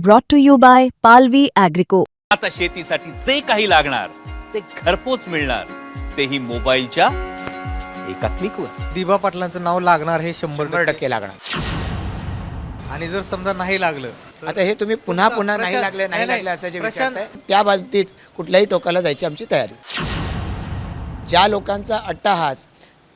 brought to you by Palvi Agrico. आता शेतीसाठी जे काही लागणार ते घरपोच मिळणार, तेही मोबाईलच्या एका क्लिकवर. दिबा पाटलांचं नाव लागणार हे 100% लागणार. आणि जर समजा नाही लागलं आता हे तुम्ही पुन्हा पुन्हा नाही प्रशांत- लागले नाही नाही, लागले असे जे प्रशांत- विचारताय, त्या बाबतीत कुठल्याही टोकाला जायची आमची तयारी. ज्या लोकांचा अट्टाहास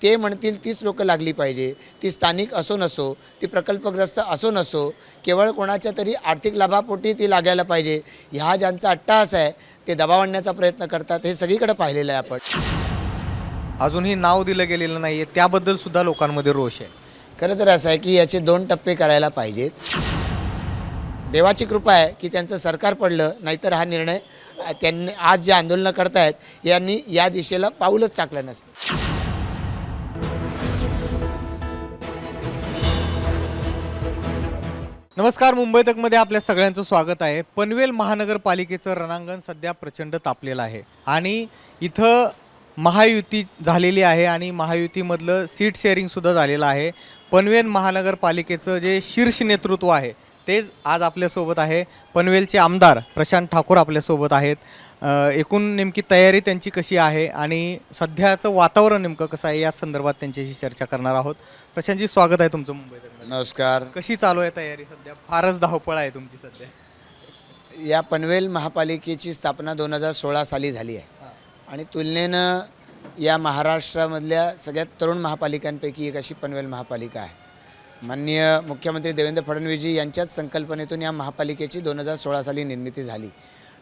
ते म्हणतील तीच लोकं लागली पाहिजे, ती स्थानिक असो नसो, ती प्रकल्पग्रस्त असो नसो, केवळ कोणाच्या तरी आर्थिक लाभापोटी ती लागायला पाहिजे, ह्या ज्यांचा अट्टाहास आहे ते दबाव आणण्याचा प्रयत्न करतात. हे सगळीकडे पाहिलेलं आहे आपण. अजूनही नाव दिलं गेलेलं नाहीये, त्याबद्दल सुद्धा लोकांमध्ये रोष आहे. खरं तर असं आहे की याचे 2 टप्पे करायला पाहिजेत. देवाची कृपा आहे की त्यांचं सरकार पडलं, नाहीतर हा निर्णय त्यांनी आज जे आंदोलनं करतायत यांनी या दिशेला पाऊलच टाकलं नसतं. नमस्कार, मुंबई तकमध्ये आपल्या सगळ्यांचं स्वागत आहे. पनवेल महानगरपालिकेचं रणांगण सध्या प्रचंड तापलेलं आहे आणि इथं महायुती झालेली आहे आणि महायुतीमधलं सीट शेअरिंगसुद्धा झालेलं आहे. पनवेल महानगरपालिकेचं जे शीर्ष नेतृत्व आहे तेच आज आपल्यासोबत आहे. पनवेलचे आमदार प्रशांत ठाकूर आपल्यासोबत आहेत. एकूण नेमकी तयारी त्यांची कशी आहे आणि सध्याचं वातावरण नेमकं कसं आहे या संदर्भात त्यांच्याशी चर्चा करणार आहोत. प्रशांतजी, स्वागत आहे तुमचं मुंबई तकमध्ये. नमस्कार. कशी चालू आहे तयारी सध्या? फारच धावपळ आहे तुमची सध्या. या पनवेल महापालिकेची स्थापना 2016 साली झाली आहे आणि तुलनेनं या महाराष्ट्रामधल्या सगळ्यात तरुण महापालिकांपैकी एक अशी पनवेल महापालिका आहे. माननीय मुख्यमंत्री देवेंद्र फडणवीसजी यांच्याच संकल्पनेतून या महापालिकेची 2016 साली निर्मिती झाली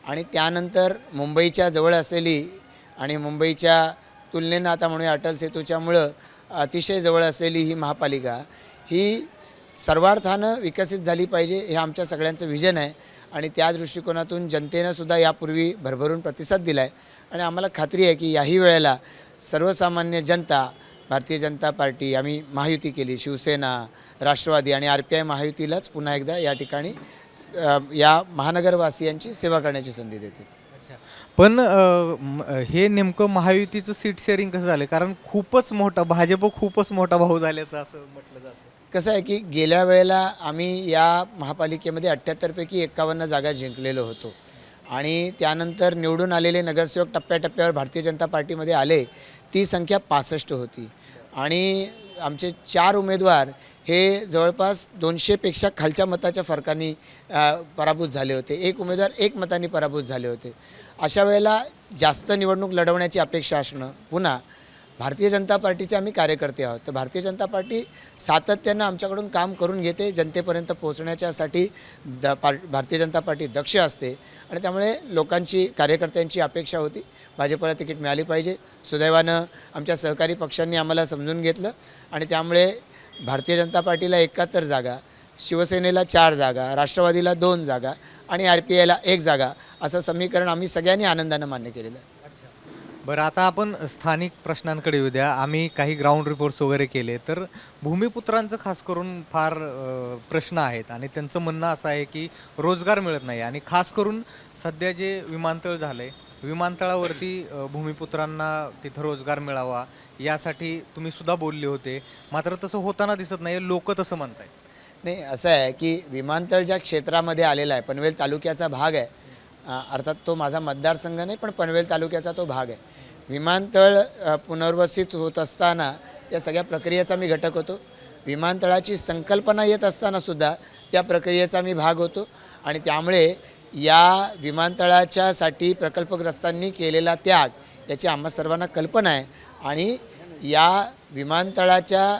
आणि त्यानंतर मुंबईच्या जवळ असलेली आणि मुंबईच्या तुलनेनं आता म्हणूया अटल सेतूच्यामुळं अतिशय जवळ असलेली ही महापालिका ही सर्वार्थानं विकसित झाली पाहिजे, हे आमच्या सगळ्यांचं विजन आहे आणि त्या दृष्टिकोनातून जनतेनं सुद्धा यापूर्वी भरभरून प्रतिसाद दिला आहे आणि आम्हाला खात्री आहे की याही वेळेला सर्वसामान्य जनता, भारतीय जनता पार्टी, आम्ही महायुती केली, शिवसेना, राष्ट्रवादी आणि RPI महायुतीलाच पुन्हा एकदा या ठिकाणी या महानगरवासियांची सेवा करण्याची संधी देते. पण हे नेमकं महायुतीचं सीट शेअरिंग कसं झालं? कारण खूपच मोठा भाजप खूपच मोठा भाऊ झाल्याचं असं म्हटलं जातं. कसं आहे की गेल्या वेळेला आम्ही या महापालिकेमध्ये 78 पैकी 51 जागा जिंकलेलो होतो आणि त्यानंतर निवडून आलेले नगरसेवक टप्प्याटप्प्यावर भारतीय जनता पार्टीमध्ये आले, ती संख्या 65 होती आणि आमचे 4 उमेदवार हे जवळपास 200पेक्षा खालच्या मताच्या फरकाने पराभूत झाले होते. 1 उमेदवार 1 मतांनी पराभूत झाले होते. अशा वेळेला जास्त निवडणूक लढवण्याची अपेक्षा असणं, पुन्हा भारतीय जनता पार्टीचे आम्ही कार्यकर्ते आहोत, तर भारतीय जनता पार्टी सातत्यानं आमच्याकडून काम करून घेते, जनतेपर्यंत पोहोचण्याच्यासाठी भारतीय जनता पार्टी दक्ष असते आणि त्यामुळे लोकांची, कार्यकर्त्यांची अपेक्षा होती भाजपला तिकीट मिळाली पाहिजे. सुदैवानं आमच्या सहकारी पक्षांनी आम्हाला समजून घेतलं आणि त्यामुळे भारतीय जनता पार्टीला 71 जागा, शिवसेनेला 4 जागा, राष्ट्रवादीला 2 जागा आणि RPIला 1 जागा असं समीकरण आम्ही सगळ्यांनी आनंदानं मान्य केलेलं आहे. बरं, आता आपण स्थानिक प्रश्नांकडे येऊ द्या. आम्ही काही ग्राउंड रिपोर्ट्स वगैरे केले तर भूमिपुत्रांचं खास करून फार प्रश्न आहेत आणि त्यांचं म्हणणं असं आहे की रोजगार मिळत नाही आणि खास करून सध्या जे विमानतळ झालं आहे, विमानतळावरती भूमिपुत्रांना तिथं रोजगार मिळावा यासाठी तुम्ही सुद्धा बोलले होते, मात्र तसं होताना दिसत नाही, लोक तसं म्हणतायत. नाही, असं आहे की विमानतळ ज्या क्षेत्रामध्ये आलेला आहे, पनवेल तालुक्याचा भाग आहे, अर्थात तो माझा मतदारसंघ नाही पण पनवेल तालुक्याचा तो भाग आहे. विमानतळ पुनर्वसित होत असताना या सगळ्या प्रक्रियेचा मी घटक होतो. विमानतळाची संकल्पना येत असतानासुद्धा त्या प्रक्रियेचा मी भाग होतो आणि त्यामुळे या विमानतळाच्यासाठी प्रकल्पग्रस्तांनी केलेला त्याग याची आम्हा सर्वांना कल्पना आहे आणि या विमानतळाच्या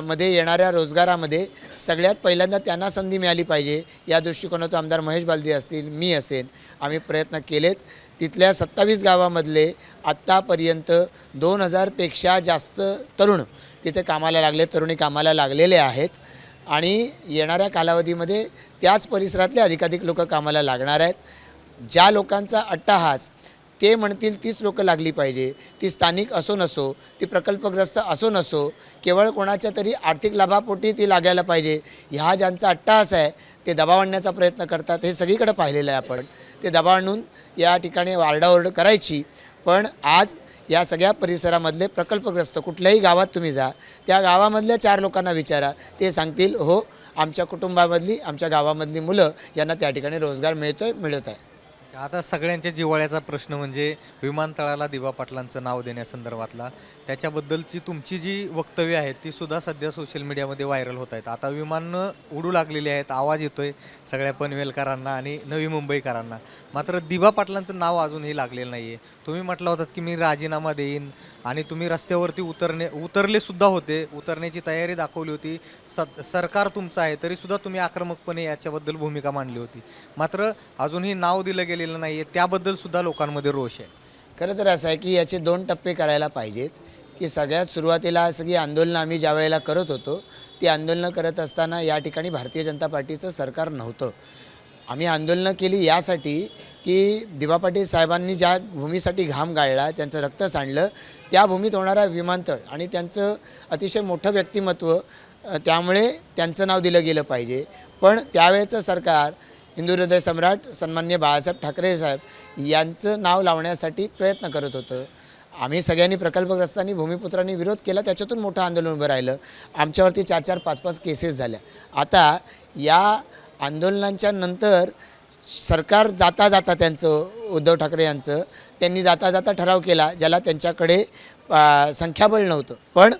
मध्ये येणाऱ्या रोजगारामध्ये सगळ्यात पहिल्यांदा त्यांना संधी मिळाली पाहिजे या दृष्टिकोनातून आमदार महेश बालदी असतील, मी असेन, आम्ही प्रयत्न केलेत. तिथल्या 27 गावामधले आत्तापर्यंत 2000पेक्षा जास्त तरुण तिथे कामाला लागले, तरुणी कामाला लागलेले आहेत आणि येणाऱ्या कालावधीमध्ये त्याच परिसरातले अधिकाधिक लोक कामाला लागणार आहेत. ज्या लोकांचा अट्टाहास ते म्हणतील तीच लोकं लागली पाहिजे, ती स्थानिक असो नसो, ती प्रकल्पग्रस्त असो नसो, केवळ कोणाच्या तरी आर्थिक लाभापोटी ती लागायला पाहिजे, ह्या ज्यांचा अट्टाहास आहे ते दबाव आणण्याचा प्रयत्न करतात. हे सगळीकडे पाहिलेलं आहे आपण. ते दबाव आणून या ठिकाणी आरडाओरड करायची, पण आज या सगळ्या परिसरामधले प्रकल्पग्रस्त कुठल्याही गावात तुम्ही जा, त्या गावामधल्या 4 लोकांना विचारा, ते सांगतील हो आमच्या कुटुंबामधली आमच्या गावामधली मुलं यांना त्या ठिकाणी रोजगार मिळत आहे. आता सगळ्यांच्या जिव्हाळ्याचा प्रश्न म्हणजे विमानतळाला दिवा पाटलांचं नाव देण्यासंदर्भातला, त्याच्याबद्दलची तुमची जी वक्तव्य आहेत ती सुद्धा सध्या सोशल मीडियामध्ये व्हायरल होत आहेत. आता विमानं उडू लागलेली आहेत, आवाज येतोय सगळ्या पनवेलकरांना आणि नवी मुंबईकरांना, मात्र दिवा पाटलांचं नाव अजूनही लागलेलं नाही आहे. तुम्ही म्हटलं होतात की मी राजीनामा देईन आणि तुम्ही रस्त्यावरती उतरले सुद्धा होते, उतरण्याची तयारी दाखवली होती, सरकार तुमचं आहे तरीसुद्धा तुम्ही आक्रमकपणे याच्याबद्दल भूमिका मांडली होती, मात्र अजूनही नाव दिलं गेलेलं नाही आहे, त्याबद्दल सुद्धा लोकांमध्ये रोष आहे. खरं तर असं आहे की याचे 2 टप्पे करायला पाहिजेत. की सगळ्यात सुरुवातीला सगळी आंदोलनं आम्ही ज्या वेळेला करत होतो ती आंदोलनं करत असताना या ठिकाणी भारतीय जनता पार्टीचं सरकार नव्हतं. आम्ही आंदोलनं केली यासाठी की दिवा पाटील साहेबांनी ज्या भूमीसाठी घाम गाळला, त्यांचं रक्त सांडलं, त्या भूमीत होणारा विमानतळ आणि त्यांचं अतिशय मोठं व्यक्तिमत्व, त्यामुळे त्यांचं नाव दिलं गेलं पाहिजे. पण त्यावेळेचं सरकार हिंदू हृदय सम्राट सन्माननीय बाळासाहेब ठाकरे साहेब यांचं नाव लावण्यासाठी प्रयत्न करत होतं. आम्ही सगळ्यांनी प्रकल्पग्रस्तांनी भूमिपुत्रांनी विरोध केला, त्याच्यातून मोठं आंदोलन उभं राहिलं. आमच्यावरती 4-4, 5-5 केसेस झाल्या. आता या आंदोलनांच्या नंतर सरकार जाता जाता त्यांचं उद्धव ठाकरे यांचं त्यांनी जाता जाता ठराव केला ज्याला त्यांच्याकडे संख्याबळ नव्हतं. पण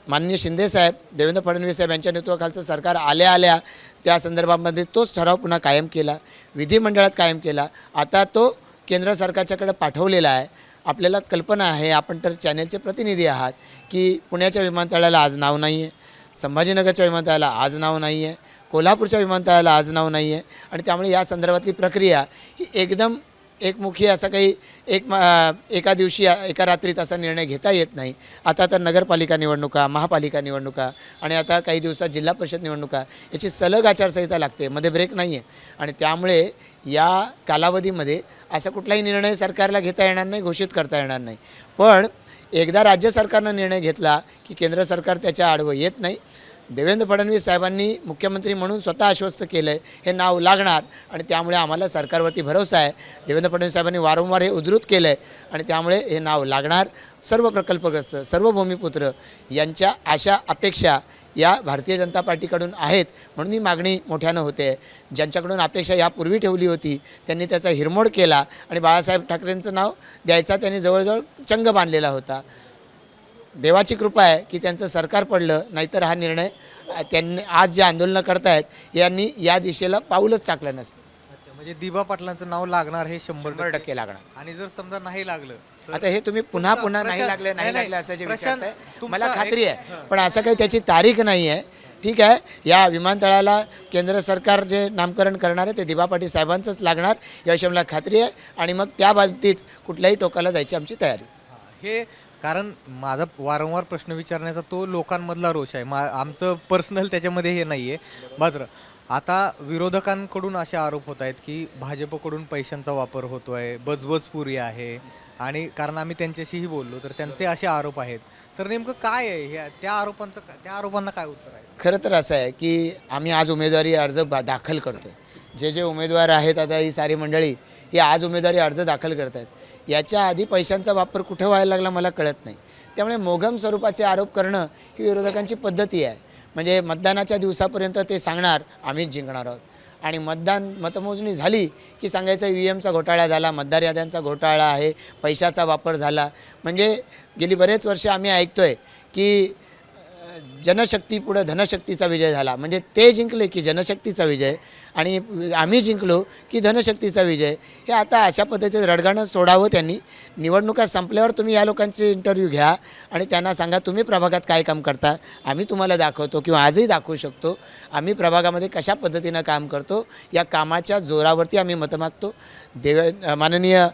माननीय शिंदेसाहेब देवेंद्र फडणवीस साहेब यांच्या नेतृत्वाखालचं सरकार आल्या आल्या त्या संदर्भामध्ये तोच ठराव पुन्हा कायम केला, विधिमंडळात कायम केला. आता तो केंद्र सरकारच्याकडे पाठवलेला आहे. आपल्याला कल्पना आहे, आपण तर चॅनेलचे प्रतिनिधी आहात, की पुण्याच्या विमानतळाला आज नाव नाही आहे, संभाजीनगरच्या विमानतळाला आज नाव नाही आहे, कोल्हापूरच्या विमानतळाला आज नाव नाही आहे. आणि त्यामुळे या संदर्भातली प्रक्रिया ही एकदम एकमुखी असं काही एका दिवशी एका रात्रीत असा निर्णय घेता येत नाही. आता तर नगरपालिका निवडणुका, महापालिका निवडणुका आणि आता काही दिवसात जिल्हा परिषद निवडणुका, याची सलग आचारसंहिता लागते, मध्ये ब्रेक नाही आहे. आणि त्यामुळे या कालावधीमध्ये असा कुठलाही निर्णय सरकारला घेता येणार नाही, घोषित करता येणार नाही. पण एकदा राज्य सरकारनं निर्णय घेतला की केंद्र सरकार त्याच्या आडवं येत नाही. देवेंद्र फडणवीस साहेबांनी मुख्यमंत्री म्हणून स्वतः आश्वस्त केलं आहे हे नाव लागणार आणि त्यामुळे आम्हाला सरकारवरती भरोसा आहे. देवेंद्र फडणवीस साहेबांनी वारंवार हे उद्धृत केलं आहे आणि त्यामुळे हे नाव लागणार. सर्व प्रकल्पग्रस्त, सर्व भूमिपुत्र यांच्या आशा अपेक्षा या भारतीय जनता पार्टीकडून आहेत, म्हणून ही मागणी मोठ्यानं होते. ज्यांच्याकडून अपेक्षा यापूर्वी ठेवली होती त्यांनी त्याचा हिरमोड केला आणि बाळासाहेब ठाकरेंचं नाव द्यायचा त्यांनी जवळजवळ चंग बांधलेला होता. देवाची कृपा आहे की त्यांचं सरकार पडलं, नाहीतर हा निर्णय त्यांनी आज जे आंदोलनं करतायत यांनी या दिशेला पाऊलच टाकलं नसतं. अच्छा, म्हणजे दिवा पाटलांचं नाव लागणार हे 100% लागणार. आणि जर समजा नाही लागलं तर आता हे तुम्ही पुन्हा नाही लागलं असं जे विचारताय, मला खात्री आहे, पण असं काही त्याची तारीख नाही आहे. ठीक आहे, या विमानतळाला केंद्र सरकार जे नामकरण करणार आहे ते दिवा पाटील साहेबांचंच लागणार याविषयी मला खात्री आहे. आणि मग त्या बाबतीत कुठल्याही टोकाला जायची आमची तयारी. हे कारण माझा वारंवार प्रश्न विचारण्याचा तो लोकांमधला रोष आहे, आमचं पर्सनल त्याच्यामध्ये हे नाही आहे. मात्र आता विरोधकांकडून असे आरोप होत आहेत की भाजपकडून पैशांचा वापर होतो आहे, बजबजपुरी आहे, आणि कारण आम्ही त्यांच्याशीही बोललो तर त्यांचे असे आरोप आहेत. तर नेमकं काय आहे त्या आरोपांना काय उत्तर आहे? खरं तर असं आहे की आम्ही आज उमेदवारी अर्ज दाखल करतो. जे उमेदवार आहेत आता ही सारी मंडळी ही आज उमेदवारी अर्ज दाखल करत आहेत. याच्या आधी पैशांचा वापर कुठे व्हायला लागला मला कळत नाही. त्यामुळे मोघम स्वरूपाचे आरोप करणं ही विरोधकांची पद्धती आहे. म्हणजे मतदानाच्या दिवसापर्यंत ते सांगणार आम्हीच जिंकणार आहोत आणि मतमोजणी झाली की सांगायचं EVMचा घोटाळा झाला, मतदार याद्यांचा घोटाळा आहे, पैशाचा वापर झाला. म्हणजे गेली बरेच वर्ष आम्ही ऐकतोय की जनशक्ती पुढं धनशक्तीचा विजय झाला. म्हणजे ते जिंकले की जनशक्तीचा विजय आणि आम्ही जिंकलो की धनशक्तीचा विजय. हे आता अशा पद्धतीचं रडगाणं सोडावं त्यांनी. निवडणुका संपल्यावर तुम्ही या लोकांचे इंटरव्ह्यू घ्या आणि त्यांना सांगा तुम्ही प्रभागात काय काम करता, आम्ही तुम्हाला दाखवतो किंवा आजही दाखवू शकतो आम्ही प्रभागामध्ये कशा पद्धतीनं काम करतो. या कामाच्या जोरावरती आम्ही मतं मागतो. माननीय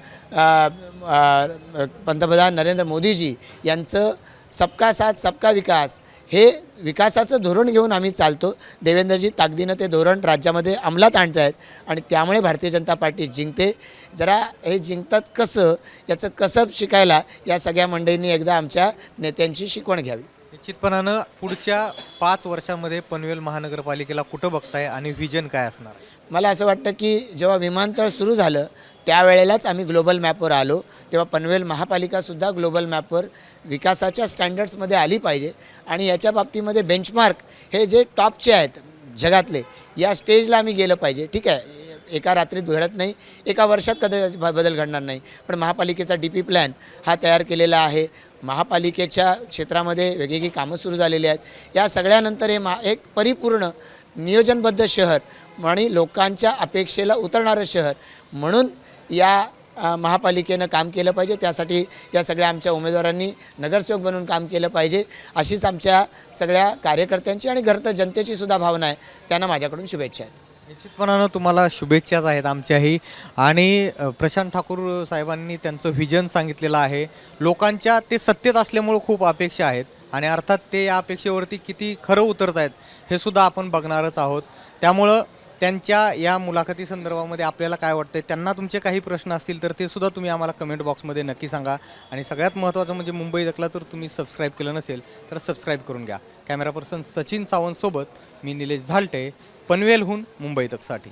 पंतप्रधान नरेंद्र मोदीजी यांचं सबका साथ सबका विकास हे विकासाचं धोरण घेऊन आम्ही चालतो. देवेंद्रजी ताकदीनं ते धोरण राज्यामध्ये अंमलात आणत आहेत आणि त्यामुळे भारतीय जनता पार्टी जिंकते. जरा हे जिंकतात कसं याचं कसब शिकायला या सगळ्या मंडळींनी एकदा आमच्या नेत्यांची शिकवण घ्यावी. निश्चितपणानं पुढच्या 5 वर्षांमध्ये पनवेल महानगरपालिकेला कुठं बघताय आणि व्हिजन काय असणार आहे? मला असं वाटतं की जेव्हा विमानतळ सुरू झालं त्यावेळेलाच आम्ही ग्लोबल मॅपवर आलो, तेव्हा पनवेल महापालिकासुद्धा ग्लोबल मॅपवर विकासाच्या स्टँडर्ड्समध्ये आली पाहिजे. आणि याच्या बाबतीमध्ये बेंचमार्क हे जे टॉपचे आहेत जगातले, या स्टेजला आम्ही गेलं पाहिजे. ठीक आहे, एका रात्रीत घडत नाही, एका वर्षात कधी बदल घडणार नाही, पण महापालिकेचा DP प्लॅन हा तयार केलेला आहे. महापालिकेच्या क्षेत्रामध्ये वेगवेगळी कामं सुरू झालेली आहेत. या सगळ्यानंतर हे एक परिपूर्ण नियोजनबद्ध शहर आणि लोकांच्या अपेक्षेला उतरणारं शहर म्हणून या महापालिकेनं काम केलं पाहिजे. त्यासाठी या सगळ्या आमच्या उमेदवारांनी नगरसेवक बनून काम केलं पाहिजे, अशीच आमच्या सगळ्या कार्यकर्त्यांची आणि जनतेची सुद्धा भावना आहे. त्यांना माझ्याकडून शुभेच्छा आहेत. निश्चितपणानं तुम्हाला शुभेच्छाच आहेत आमच्याही. आणि प्रशांत ठाकूर साहेबांनी त्यांचं व्हिजन सांगितलेलं आहे. लोकांच्या ते सत्तेत असल्यामुळं खूप अपेक्षा आहेत आणि अर्थात ते या अपेक्षेवरती किती खरं उतरत आहेत हे सुद्धा आपण बघणारच आहोत. त्यामुळं त्यांच्या या मुलाखती संदर्भामध्ये आपल्याला काय वाटतं, त्यांना तुमचे काही प्रश्न असतील तर ते सुद्धा तुम्ही आम्हाला कमेंट बॉक्समध्ये नक्की सांगा. आणि सगळ्यात महत्त्वाचं म्हणजे मुंबई तकला तर तुम्ही सबस्क्राईब केलं नसेल तर सबस्क्राईब करून घ्या. कॅमेरा पर्सन सचिन सावंतसोबत मी निलेश झालटे, पनवेलहून मुंबई तकसाठी.